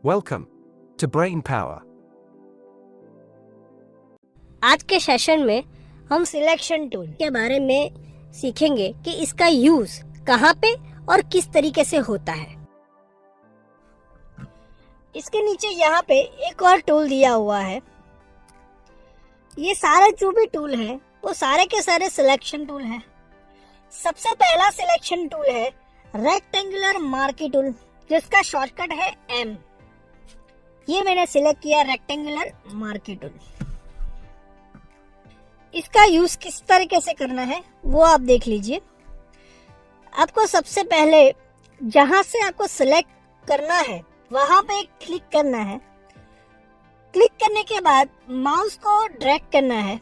Welcome to Brain Power. आज के session में हम सिलेक्शन टूल के बारे में सीखेंगे कि इसका यूज कहाँ पे और किस तरीके से होता है। इसके नीचे यहाँ पे एक और टूल दिया हुआ है। ये सारे जो भी टूल है वो सारे के सारे सिलेक्शन टूल हैं। सबसे पहला सिलेक्शन टूल है रेक्टेंगुलर मार्की टूल, जिसका शॉर्टकट है M। ये मैंने सिलेक्ट किया रेक्टेंगुलर मार्की टूल। इसका यूज किस तरीके से करना है वो आप देख लीजिए। आपको सबसे पहले जहां से आपको सिलेक्ट करना है वहां पे क्लिक करना है। क्लिक करने के बाद माउस को ड्रैग करना है।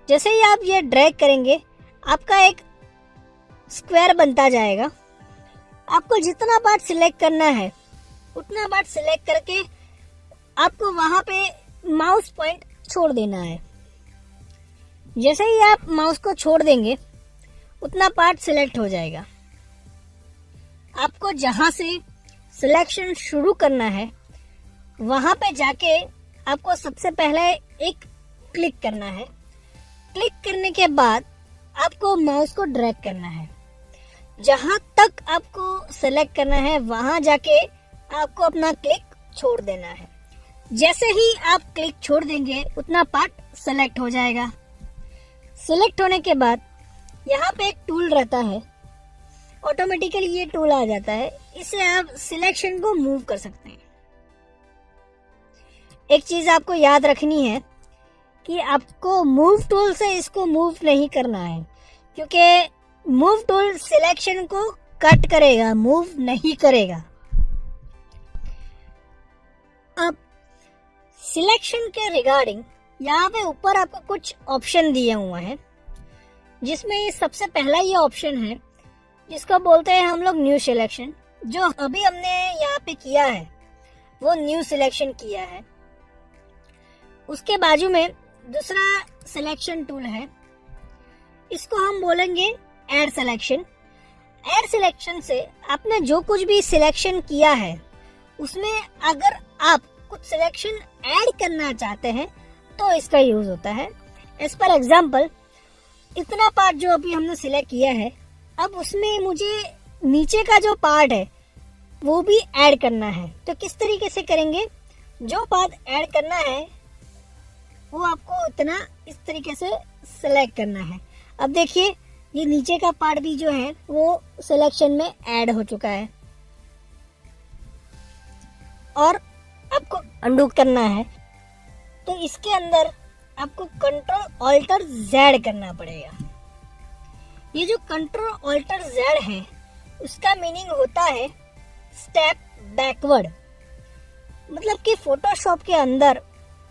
जैसे ही आप ये ड्रैग करेंगे आपका एक स्क्वायर बनता जाएगा। आपको जितना पार्ट सिलेक्ट करना है उतना पार्ट सिलेक्ट करके आपको वहां पे माउस पॉइंट छोड़ देना है। जैसे ही आप माउस को छोड़ देंगे उतना पार्ट सिलेक्ट हो जाएगा। आपको जहां से सिलेक्शन शुरू करना है वहां पे जाके आपको सबसे पहले एक क्लिक करना है। क्लिक करने के बाद आपको माउस को ड्रैग करना है। जहां तक आपको सेलेक्ट करना है वहां जाके आपको अपना क्लिक छोड़ देना है। जैसे ही आप क्लिक छोड़ देंगे उतना पार्ट सेलेक्ट हो जाएगा। सेलेक्ट होने के बाद यहाँ पे एक टूल रहता है, ऑटोमेटिकली ये टूल आ जाता है। इससे आप सिलेक्शन को मूव कर सकते हैं। एक चीज आपको याद रखनी है कि आपको मूव टूल से इसको मूव नहीं करना है, क्योंकि मूव टूल सिलेक्शन को कट करेगा, मूव नहीं करेगा। अब सिलेक्शन के रिगार्डिंग यहाँ पे ऊपर आपको कुछ ऑप्शन दिए हुए हैं, जिसमें ये सबसे पहला ये ऑप्शन है जिसको बोलते हैं हम लोग न्यू सिलेक्शन। जो अभी हमने यहाँ पे किया है वो न्यू सिलेक्शन किया है। उसके बाजू में दूसरा सिलेक्शन टूल है, इसको हम बोलेंगे ऐड सिलेक्शन। ऐड सिलेक्शन से आपने जो कुछ भी सिलेक्शन किया है उसमें अगर आप कुछ सिलेक्शन ऐड करना चाहते हैं तो इसका यूज होता है। एज पर एग्जाम्पल, इतना पार्ट जो अभी हमने सिलेक्ट किया है, अब उसमें मुझे नीचे का जो पार्ट है वो भी ऐड करना है। तो किस तरीके से करेंगे? जो पार्ट ऐड करना है वो आपको इतना इस तरीके से सिलेक्ट करना है। अब देखिए ये नीचे का पार्ट भी जो है वो सिलेक्शन में ऐड हो चुका है और आपको अंडू करना है। तो इसके अंदर आपको कंट्रोल ऑल्टर जेड करना पड़ेगा। ये जो कंट्रोल ऑल्टर जेड है उसका मीनिंग होता है स्टेप बैकवर्ड। मतलब कि फोटोशॉप के अंदर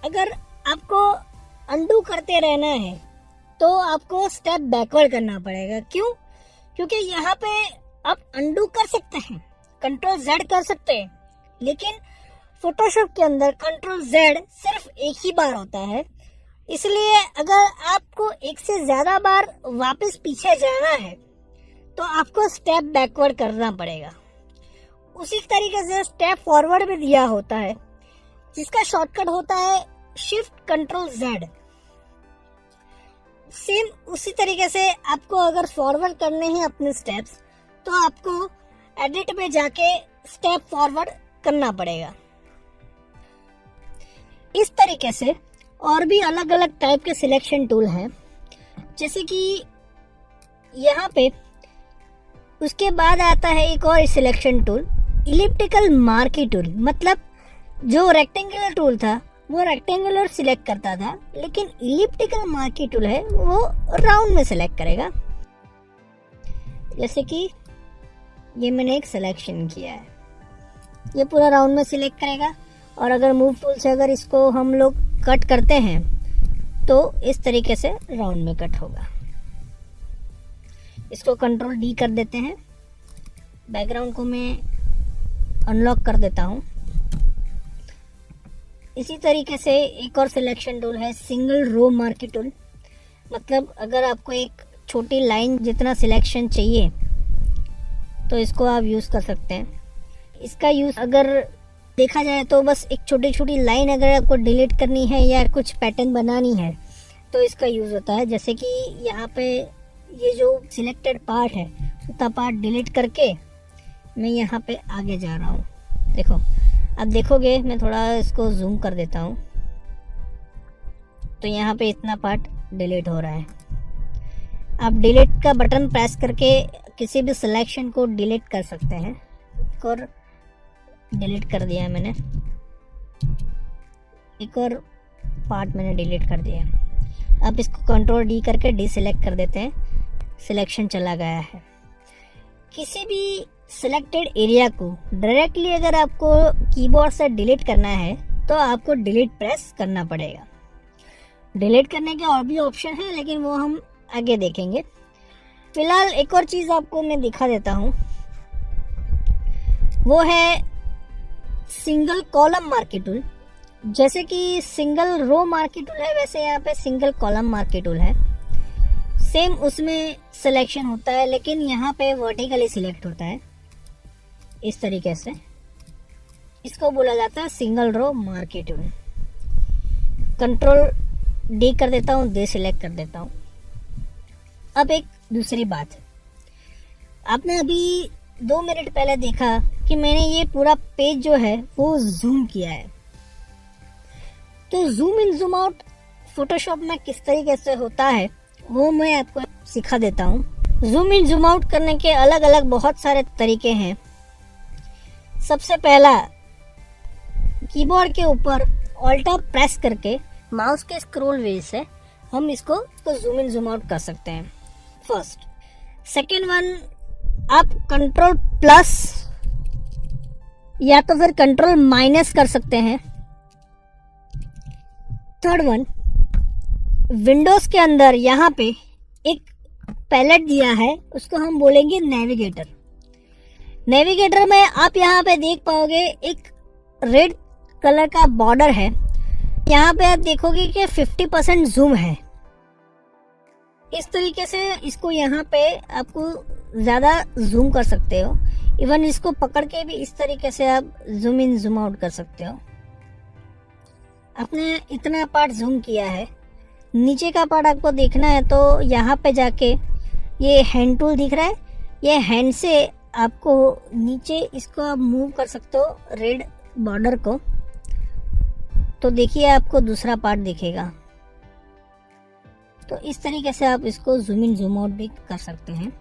अगर आपको अंडू करते रहना है तो आपको स्टेप बैकवर्ड करना पड़ेगा। क्यों? क्योंकि यहाँ पे आप अंडू कर सकते हैं, कंट्रोल जेड कर सकते हैं, लेकिन फोटोशॉप के अंदर कंट्रोल जेड सिर्फ एक ही बार होता है। इसलिए अगर आपको एक से ज्यादा बार वापस पीछे जाना है तो आपको स्टेप बैकवर्ड करना पड़ेगा। उसी तरीके से स्टेप फॉरवर्ड भी दिया होता है, जिसका शॉर्टकट होता है शिफ्ट कंट्रोल जेड। सेम उसी तरीके से आपको अगर फॉरवर्ड करने हैं अपने स्टेप्स तो आपको एडिट में जाके स्टेप फॉरवर्ड करना पड़ेगा। इस तरीके से और भी अलग अलग टाइप के सिलेक्शन टूल हैं, जैसे कि यहाँ पे उसके बाद आता है एक और selection tool, elliptical marquee tool. मतलब जो रेक्टेंगुलर टूल था वो रेक्टेंगुलर सिलेक्ट करता था, लेकिन इलिप्टिकल मार्की टूल है वो राउंड में सिलेक्ट करेगा। जैसे कि ये मैंने एक सिलेक्शन किया है, ये पूरा राउंड में सिलेक्ट करेगा। और अगर मूव टूल से अगर इसको हम लोग कट करते हैं तो इस तरीके से राउंड में कट होगा। इसको कंट्रोल डी कर देते हैं। बैकग्राउंड को मैं अनलॉक कर देता हूँ। इसी तरीके से एक और सिलेक्शन टूल है सिंगल रो मार्की टूल। मतलब अगर आपको एक छोटी लाइन जितना सिलेक्शन चाहिए तो इसको आप यूज़ कर सकते हैं। इसका यूज़ अगर देखा जाए तो बस एक छोटी छोटी लाइन अगर आपको डिलीट करनी है या कुछ पैटर्न बनानी है तो इसका यूज़ होता है। जैसे कि यहाँ पे ये जो सिलेक्टेड पार्ट है उतना पार्ट डिलीट करके मैं यहाँ पे आगे जा रहा हूँ। देखो, अब देखोगे मैं थोड़ा इसको जूम कर देता हूँ तो यहाँ पे इतना पार्ट डिलीट हो रहा है। आप डिलीट का बटन प्रेस करके किसी भी सिलेक्शन को डिलीट कर सकते हैं। एक और डिलीट कर दिया मैंने, एक और पार्ट मैंने डिलीट कर दिया। अब इसको कंट्रोल डी करके डीसिलेक्ट कर देते हैं, सिलेक्शन चला गया है। किसी भी सिलेक्टेड एरिया को डायरेक्टली अगर आपको कीबोर्ड से डिलीट करना है तो आपको डिलीट प्रेस करना पड़ेगा। डिलीट करने के और भी ऑप्शन है लेकिन वो हम आगे देखेंगे। फिलहाल एक और चीज़ आपको मैं दिखा देता हूँ, वो है सिंगल कॉलम मार्की टूल। जैसे कि सिंगल रो मार्की टूल है वैसे यहाँ पे सिंगल कॉलम मार्की टूल है। सेम उसमें सिलेक्शन होता है लेकिन यहाँ पे वर्टिकली सिलेक्ट होता है इस तरीके से। इसको बोला जाता है single row marquee tool. Control D कर देता हूँ, डीसिलेक्ट कर देता हूँ। अब एक दूसरी बात, आपने अभी 2 मिनट पहले देखा कि मैंने ये पूरा पेज जो है वो जूम किया है। तो zoom in zoom out Photoshop में किस तरीके से होता है वो मैं आपको सिखा देता हूँ। जूम इन जूम आउट करने के अलग अलग बहुत सारे तरीके हैं। सबसे पहला, कीबोर्ड के ऊपर ऑल्ट प्रेस करके माउस के स्क्रॉल व्हील से हम इसको जूम इन जूम आउट कर सकते हैं, फर्स्ट। सेकेंड वन, आप कंट्रोल प्लस या तो फिर कंट्रोल माइनस कर सकते हैं। थर्ड वन, विंडोज के अंदर यहाँ पे एक पैलेट दिया है, उसको हम बोलेंगे नेविगेटर। नेविगेटर में आप यहाँ पे देख पाओगे एक रेड कलर का बॉर्डर है। यहाँ पे आप देखोगे कि 50% जूम है। इस तरीके से इसको यहाँ पे आपको ज़्यादा जूम कर सकते हो। इवन इसको पकड़ के भी इस तरीके से आप जूम इन जूम आउट कर सकते हो। आपने इतना पार्ट जूम किया है, नीचे का पार्ट आपको देखना है तो यहाँ पे जाके ये हैंड टूल दिख रहा है, ये हैंड से आपको नीचे इसको आप मूव कर सकते हो रेड बॉर्डर को। तो देखिए आपको दूसरा पार्ट दिखेगा। तो इस तरीके से आप इसको जूम इन जूम आउट भी कर सकते हैं।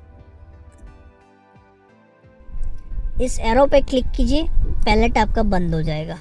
इस एरो पे क्लिक कीजिए, पैलेट आपका बंद हो जाएगा।